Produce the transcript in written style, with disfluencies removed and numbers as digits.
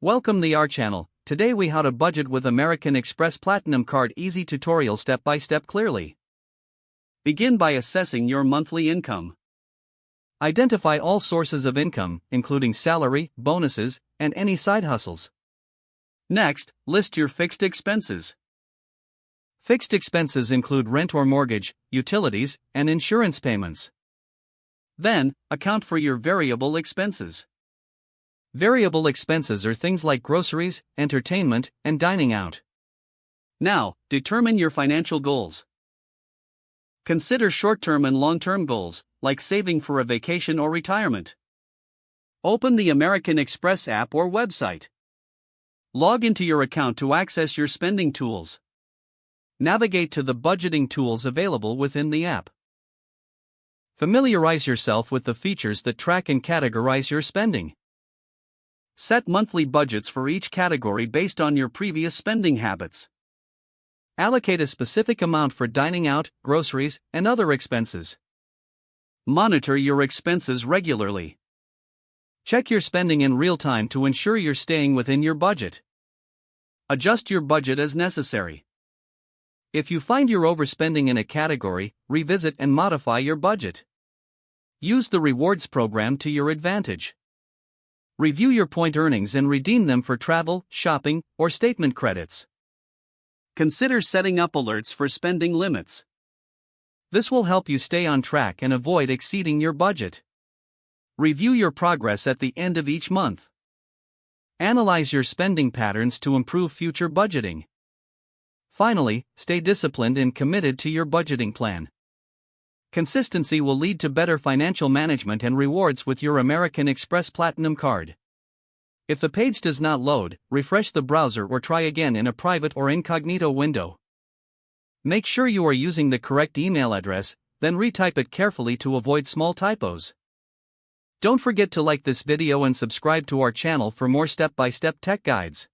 Welcome to our channel. Today we how to budget with American Express Platinum Card. Easy tutorial step by step clearly. Begin by assessing your monthly income. Identify all sources of income, including salary, bonuses, and any side hustles. Next, list your fixed expenses. Fixed expenses include rent or mortgage, utilities, and insurance payments. Then, account for your variable expenses. Variable expenses are things like groceries, entertainment, and dining out. Now, determine your financial goals. Consider short-term and long-term goals, like saving for a vacation or retirement. Open the American Express app or website. Log into your account to access your spending tools. Navigate to the budgeting tools available within the app. Familiarize yourself with the features that track and categorize your spending. Set monthly budgets for each category based on your previous spending habits. Allocate a specific amount for dining out, groceries, and other expenses. Monitor your expenses regularly. Check your spending in real time to ensure you're staying within your budget. Adjust your budget as necessary. If you find you're overspending in a category, revisit and modify your budget. Use the rewards program to your advantage. Review your point earnings and redeem them for travel, shopping, or statement credits. Consider setting up alerts for spending limits. This will help you stay on track and avoid exceeding your budget. Review your progress at the end of each month. Analyze your spending patterns to improve future budgeting. Finally, stay disciplined and committed to your budgeting plan. Consistency will lead to better financial management and rewards with your American Express Platinum Card. If the page does not load, refresh the browser or try again in a private or incognito window. Make sure you are using the correct email address, then retype it carefully to avoid small typos. Don't forget to like this video and subscribe to our channel for more step-by-step tech guides.